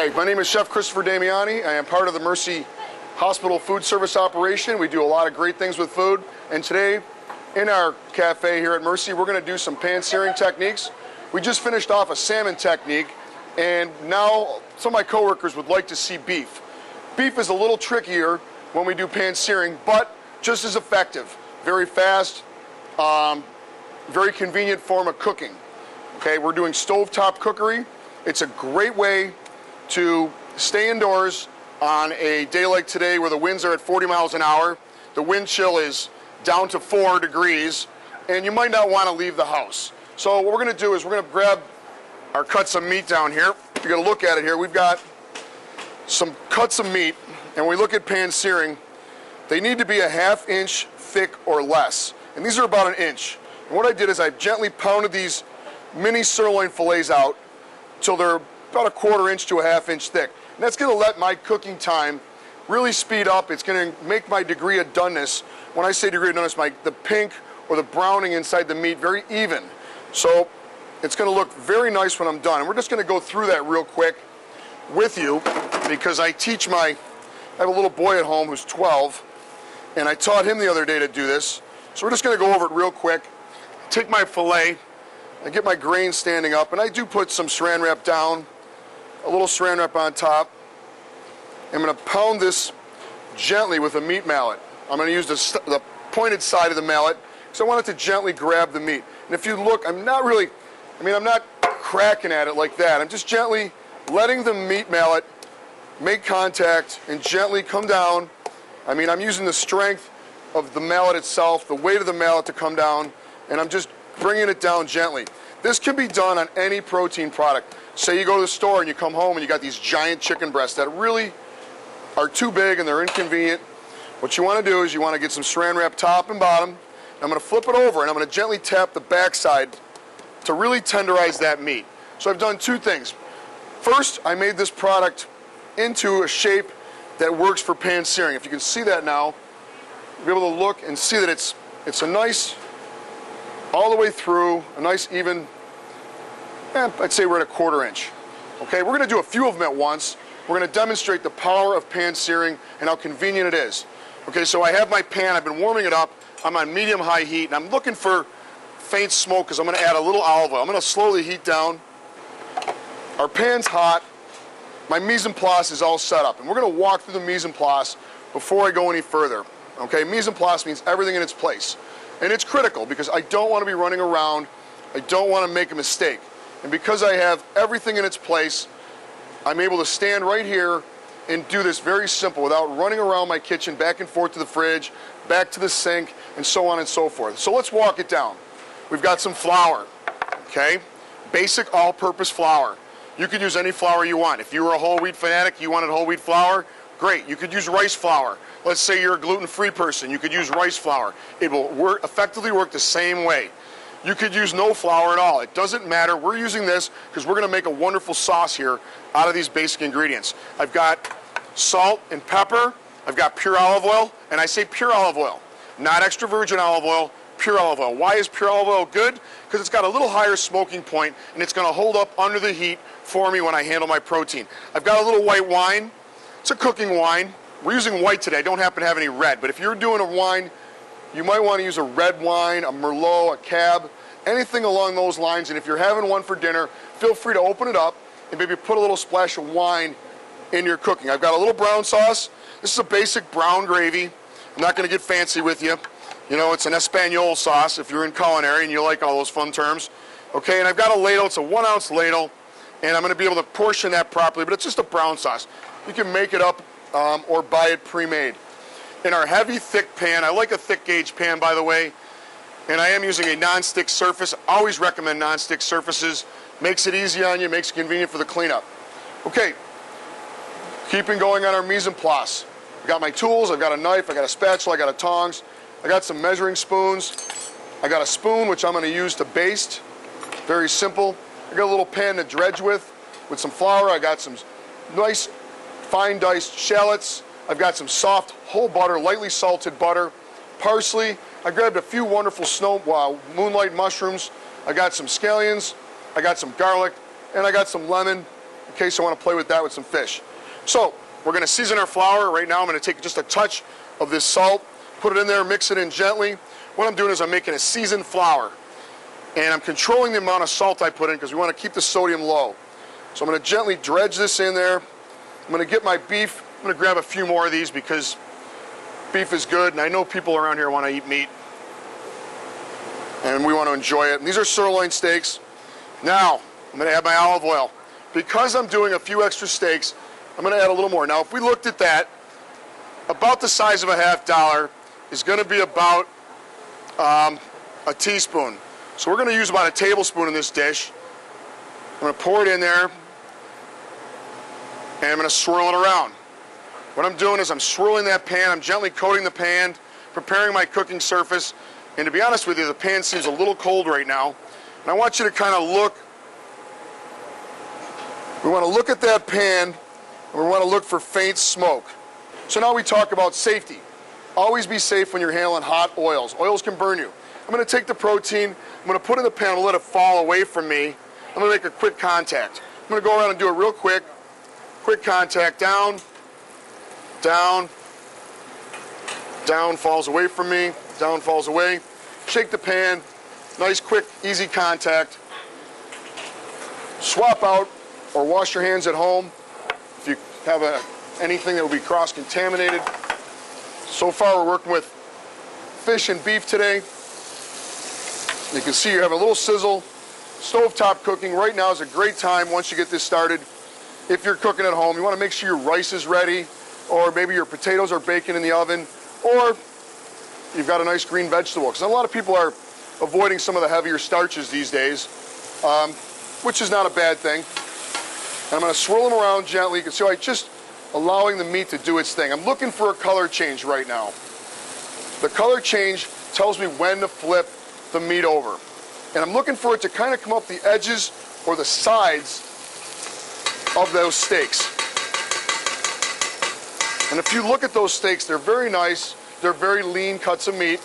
Hi, my name is Chef Christopher Damiani. I am part of the Mercy Hospital food service operation. We do a lot of great things with food. And today, in our cafe here at Mercy, we're going to do some pan searing techniques. We just finished off a salmon technique, and now some of my coworkers would like to see beef. Beef is a little trickier when we do pan searing, but just as effective. Very fast, very convenient form of cooking. Okay, we're doing stovetop cookery. It's a great way to stay indoors on a day like today where the winds are at 40 miles an hour. The wind chill is down to 4 degrees, and you might not want to leave the house. So what we're going to do is we're going to grab our cuts of meat down here. You're going to look at it here. We've got some cuts of meat, and when we look at pan searing, they need to be a ½ inch thick or less. And these are about 1 inch. And what I did is I gently pounded these mini sirloin fillets out till they're about 1/4 inch to a ½ inch thick. And that's going to let my cooking time really speed up. It's going to make my degree of doneness, when I say degree of doneness, the pink or the browning inside the meat very even. So it's going to look very nice when I'm done. And we're just going to go through that real quick with you because I have a little boy at home who's 12, and I taught him the other day to do this. So we're just going to go over it real quick. Take my fillet, I get my grain standing up, and I do put some saran wrap down, a little saran wrap on top. I'm going to pound this gently with a meat mallet. I'm going to use the pointed side of the mallet because I want it to gently grab the meat. And if you look, I'm not cracking at it like that. I'm just gently letting the meat mallet make contact and gently come down. I'm using the strength of the mallet itself, the weight of the mallet to come down, and I'm just bringing it down gently. This can be done on any protein product. Say you go to the store and you come home and you got these giant chicken breasts that really are too big and they're inconvenient. What you want to do is you want to get some saran wrap top and bottom. And I'm going to flip it over and I'm going to gently tap the backside to really tenderize that meat. So I've done 2 things. First, I made this product into a shape that works for pan searing. If you can see that now, you'll be able to look and see that it's a nice, all the way through, a nice even, I'd say we're at 1/4 inch. Okay, we're going to do a few of them at once. We're going to demonstrate the power of pan searing and how convenient it is. Okay, so I have my pan, I've been warming it up, I'm on medium-high heat, and I'm looking for faint smoke because I'm going to add a little olive oil. I'm going to slowly heat down. Our pan's hot. My mise en place is all set up, and we're going to walk through the mise en place before I go any further. Okay, mise en place means everything in its place. And it's critical because I don't want to be running around. I don't want to make a mistake. And because I have everything in its place, I'm able to stand right here and do this very simple without running around my kitchen, back and forth to the fridge, back to the sink, and so on and so forth. So let's walk it down. We've got some flour, okay? Basic all-purpose flour. You could use any flour you want. If you were a whole wheat fanatic, you wanted whole wheat flour, great. You could use rice flour. Let's say you're a gluten-free person. You could use rice flour. It will effectively work the same way. You could use no flour at all. It doesn't matter. We're using this because we're going to make a wonderful sauce here out of these basic ingredients. I've got salt and pepper. I've got pure olive oil. And I say pure olive oil, not extra virgin olive oil, pure olive oil. Why is pure olive oil good? Because it's got a little higher smoking point and it's going to hold up under the heat for me when I handle my protein. I've got a little white wine. It's a cooking wine. We're using white today. I don't happen to have any red. But if you're doing a wine, you might want to use a red wine, a Merlot, a Cab, anything along those lines. And if you're having one for dinner, feel free to open it up and maybe put a little splash of wine in your cooking. I've got a little brown sauce. This is a basic brown gravy. I'm not going to get fancy with you. You know, it's an Espanol sauce if you're in culinary and you like all those fun terms. Okay, and I've got a ladle. It's a 1-ounce ladle. And I'm going to be able to portion that properly, but it's just a brown sauce. You can make it up or buy it pre-made. In our heavy, thick pan, I like a thick gauge pan, by the way, and I am using a non-stick surface. I always recommend non-stick surfaces. Makes it easy on you, makes it convenient for the cleanup. Okay, keeping going on our mise en place. I've got my tools, I've got a knife, I've got a spatula, I've got a tongs, I got some measuring spoons, I got a spoon which I'm going to use to baste. Very simple. I got a little pan to dredge with some flour. I got some nice fine diced shallots. I've got some soft whole butter, lightly salted butter, parsley. I grabbed a few wonderful moonlight mushrooms. I got some scallions. I got some garlic, and I got some lemon in case I want to play with that with some fish. So we're going to season our flour. Right now I'm going to take just a touch of this salt, put it in there, mix it in gently. What I'm doing is I'm making a seasoned flour. And I'm controlling the amount of salt I put in because we want to keep the sodium low. So I'm going to gently dredge this in there. I'm going to get my beef. I'm going to grab a few more of these because beef is good, and I know people around here want to eat meat. And we want to enjoy it. And these are sirloin steaks. Now, I'm going to add my olive oil. Because I'm doing a few extra steaks, I'm going to add a little more. Now, if we looked at that, about the size of a $1/2 is going to be about a teaspoon. So we're going to use about a tablespoon in this dish. I'm going to pour it in there, and I'm going to swirl it around. What I'm doing is I'm swirling that pan. I'm gently coating the pan, preparing my cooking surface. And to be honest with you, the pan seems a little cold right now. And I want you to kind of look. We want to look at that pan, and we want to look for faint smoke. So now we talk about safety. Always be safe when you're handling hot oils. Oils can burn you. I'm going to take the protein, I'm going to put it in the pan, I'm going to let it fall away from me. I'm going to make a quick contact. I'm going to go around and do it real quick. Quick contact, down, down, down, falls away from me, down, falls away. Shake the pan, nice, quick, easy contact. Swap out or wash your hands at home if you have anything that will be cross-contaminated. So far we're working with fish and beef today. You can see you have a little sizzle. Stovetop cooking right now is a great time once you get this started. If you're cooking at home, you want to make sure your rice is ready, or maybe your potatoes are baking in the oven, or you've got a nice green vegetable. Because a lot of people are avoiding some of the heavier starches these days, which is not a bad thing. And I'm going to swirl them around gently. You can see I'm just allowing the meat to do its thing. I'm looking for a color change right now. The color change tells me when to flip the meat over. And I'm looking for it to kind of come up the edges or the sides of those steaks. And if you look at those steaks, they're very nice. They're very lean cuts of meat.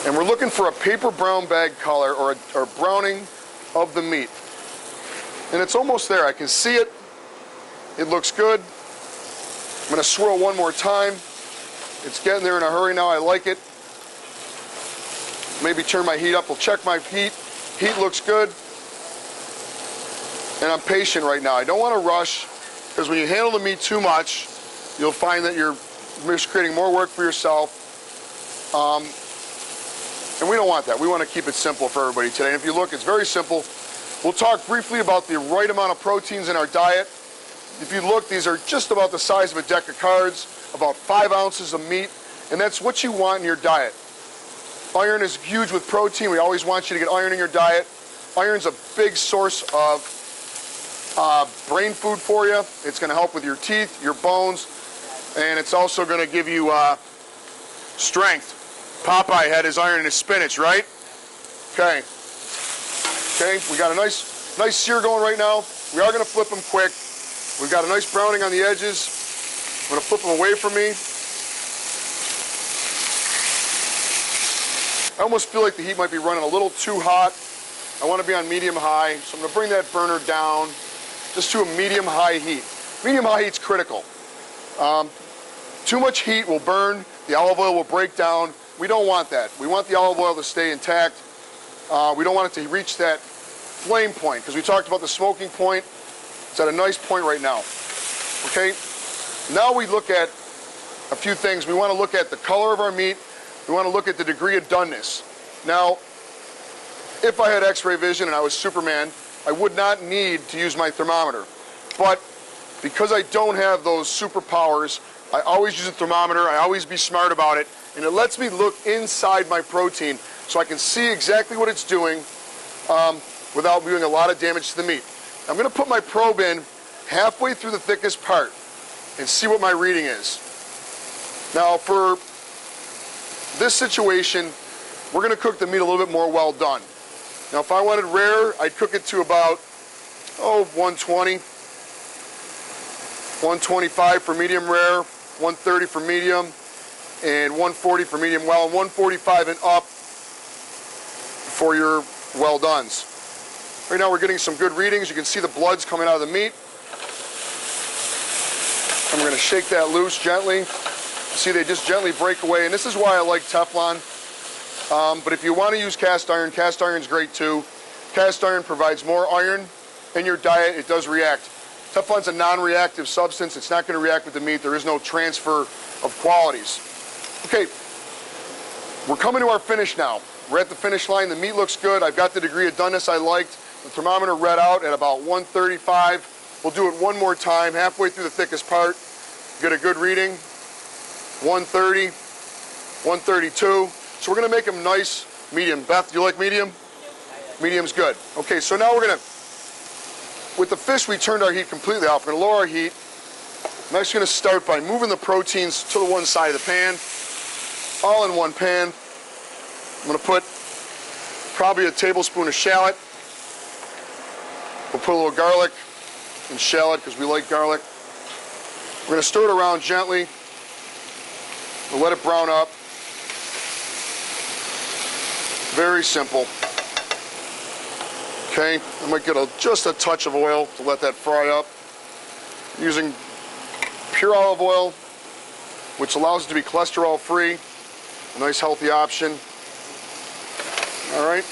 And we're looking for a paper brown bag color or browning of the meat. And it's almost there. I can see it. It looks good. I'm going to swirl one more time. It's getting there in a hurry now. I like it. Maybe turn my heat up. We'll check my heat. Heat looks good. And I'm patient right now. I don't want to rush, because when you handle the meat too much, you'll find that you're just creating more work for yourself. And we don't want that. We want to keep it simple for everybody today. And if you look, it's very simple. We'll talk briefly about the right amount of proteins in our diet. If you look, these are just about the size of a deck of cards, about 5 ounces of meat, and that's what you want in your diet. Iron is huge with protein. We always want you to get iron in your diet. Iron's a big source of brain food for you. It's going to help with your teeth, your bones, and it's also going to give you strength. Popeye had his iron in his spinach, right? Okay. Okay, we got a nice sear going right now. We are going to flip them quick. We've got a nice browning on the edges. I'm going to flip them away from me. I almost feel like the heat might be running a little too hot. I want to be on medium-high, so I'm going to bring that burner down just to a medium-high heat. Medium-high heat's critical. Too much heat will burn. The olive oil will break down. We don't want that. We want the olive oil to stay intact. We don't want it to reach that flame point, because we talked about the smoking point. It's at a nice point right now. Okay? Now we look at a few things. We want to look at the color of our meat. We want to look at the degree of doneness. Now, if I had X-ray vision and I was Superman, I would not need to use my thermometer. But because I don't have those superpowers, I always use a thermometer. I always be smart about it. And it lets me look inside my protein so I can see exactly what it's doing without doing a lot of damage to the meat. I'm going to put my probe in halfway through the thickest part and see what my reading is. Now, for this situation, we're going to cook the meat a little bit more well done. Now, if I wanted rare, I'd cook it to about, 120, 125 for medium rare, 130 for medium, and 140 for medium well, and 145 and up for your well dones. Right now we're getting some good readings. You can see the blood's coming out of the meat. And we're going to shake that loose gently. See, they just gently break away. And this is why I like Teflon. But if you want to use cast iron's great too. Cast iron provides more iron in your diet. It does react. Teflon's a non-reactive substance. It's not going to react with the meat. There is no transfer of qualities. Okay, we're coming to our finish now. We're at the finish line. The meat looks good. I've got the degree of doneness I liked. The thermometer read out at about 135. We'll do it one more time, halfway through the thickest part. Get a good reading. 130, 132. So we're going to make them nice, medium. Beth, do you like medium? Medium's good. Okay, so now we're going to, with the fish, we turned our heat completely off. We're going to lower our heat. I'm actually going to start by moving the proteins to the one side of the pan, all in one pan. I'm going to put probably a tablespoon of shallot. We'll put a little garlic and shallot because we like garlic. We're going to stir it around gently. We'll let it brown up. Very simple. Okay, I might get just a touch of oil to let that fry up. Using pure olive oil, which allows it to be cholesterol free. A nice healthy option. All right,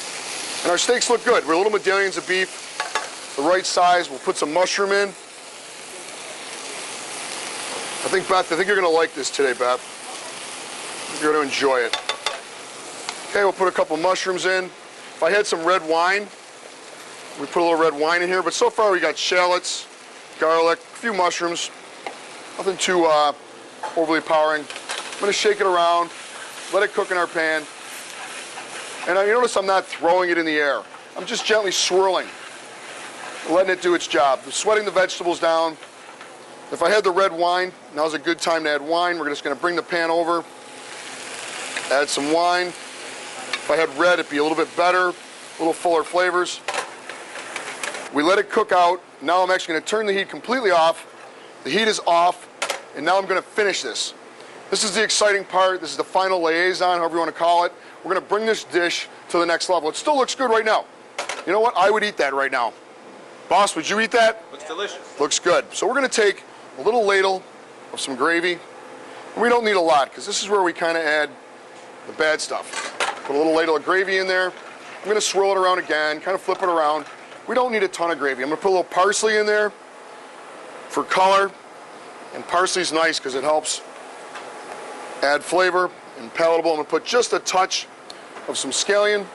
and our steaks look good. We're little medallions of beef, the right size. We'll put some mushroom in. I think you're gonna like this today, Beth. You're gonna enjoy it. Okay, we'll put a couple mushrooms in. If I had some red wine, we put a little red wine in here, but so far we got shallots, garlic, a few mushrooms, nothing too overly powering. I'm gonna shake it around, let it cook in our pan. And you notice I'm not throwing it in the air. I'm just gently swirling, letting it do its job. I'm sweating the vegetables down. If I had the red wine, now's a good time to add wine. We're just gonna bring the pan over, add some wine. If I had red, it'd be a little bit better, a little fuller flavors. We let it cook out. Now I'm actually gonna turn the heat completely off. The heat is off, and now I'm gonna finish this. This is the exciting part. This is the final liaison, however you wanna call it. We're gonna bring this dish to the next level. It still looks good right now. You know what? I would eat that right now. Boss, would you eat that? Looks delicious. Looks good. So we're gonna take a little ladle of some gravy. And we don't need a lot, because this is where we kinda add the bad stuff. Put a little ladle of gravy in there. I'm gonna swirl it around again, kind of flip it around. We don't need a ton of gravy. I'm gonna put a little parsley in there for color. And parsley's nice because it helps add flavor and palatable. I'm gonna put just a touch of some scallion.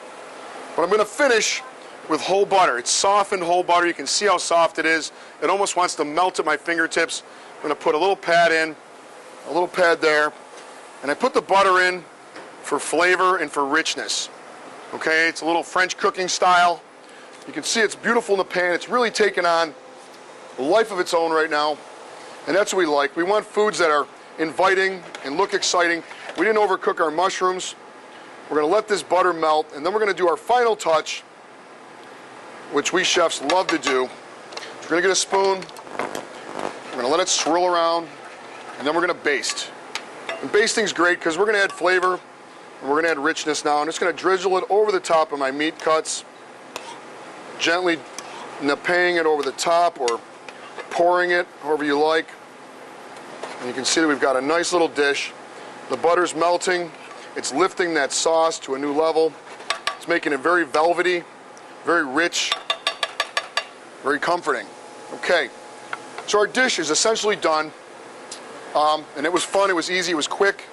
But I'm gonna finish with whole butter. It's softened whole butter. You can see how soft it is. It almost wants to melt at my fingertips. I'm gonna put a little pad in, a little pad there. And I put the butter in for flavor and for richness. Okay, it's a little French cooking style. You can see it's beautiful in the pan. It's really taken on a life of its own right now. And that's what we like. We want foods that are inviting and look exciting. We didn't overcook our mushrooms. We're gonna let this butter melt, and then we're gonna do our final touch, which we chefs love to do. So we're gonna get a spoon, we're gonna let it swirl around, and then we're gonna baste. And basting's great because we're gonna add flavor, and we're gonna add richness now. I'm just gonna drizzle it over the top of my meat cuts, gently napaying it over the top or pouring it, however you like. And you can see that we've got a nice little dish. The butter's melting. It's lifting that sauce to a new level. It's making it very velvety, very rich, very comforting. Okay, so our dish is essentially done. And it was fun, it was easy, it was quick.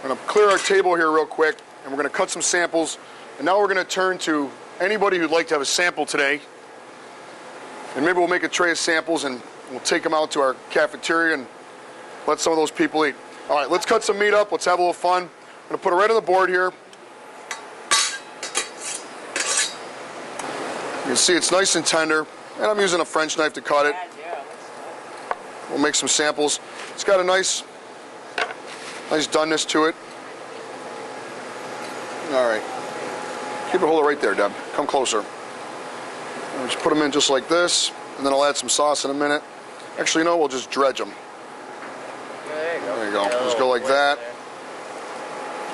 I'm gonna clear our table here real quick, and we're gonna cut some samples. And now we're gonna turn to anybody who'd like to have a sample today. And maybe we'll make a tray of samples and we'll take them out to our cafeteria and let some of those people eat. All right, let's cut some meat up, let's have a little fun. I'm gonna put it right on the board here. You can see it's nice and tender, and I'm using a French knife to cut it. We'll make some samples. It's got a nice doneness to it. All right, keep it, hold it right there, Deb. Come closer. I'll just put them in just like this, and then I'll add some sauce in a minute. Actually, no, we'll just dredge them. There you go. There you go. Just go like that.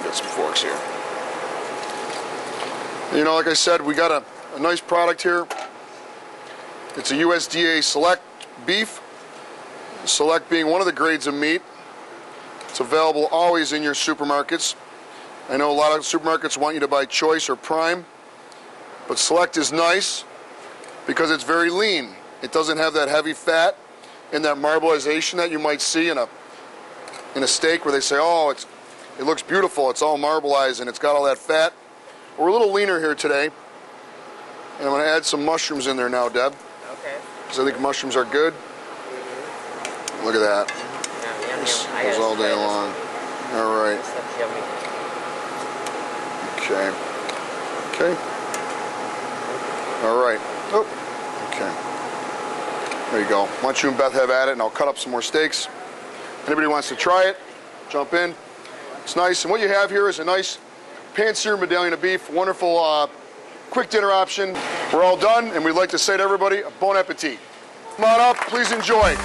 Get some forks here. You know, like I said, we got a nice product here. It's a USDA Select beef, Select being one of the grades of meat. It's available always in your supermarkets. I know a lot of supermarkets want you to buy Choice or Prime, but Select is nice because it's very lean. It doesn't have that heavy fat and that marbleization that you might see in a steak where they say, oh, it looks beautiful, it's all marbleized and it's got all that fat. We're a little leaner here today, and I'm going to add some mushrooms in there now, Deb. Okay. Because I think mushrooms are good. Look at that. Yum, This yum. I goes gotta all try day this long. one. All right. This looks yummy. Okay. Okay. All right. Oh. Okay. There you go. Why don't you and Beth have at it, and I'll cut up some more steaks. Anybody wants to try it, jump in. It's nice. And what you have here is a nice Pan Sear medallion of beef. Wonderful quick dinner option. We're all done, and we'd like to say to everybody, bon appetit. Come on up. Please enjoy.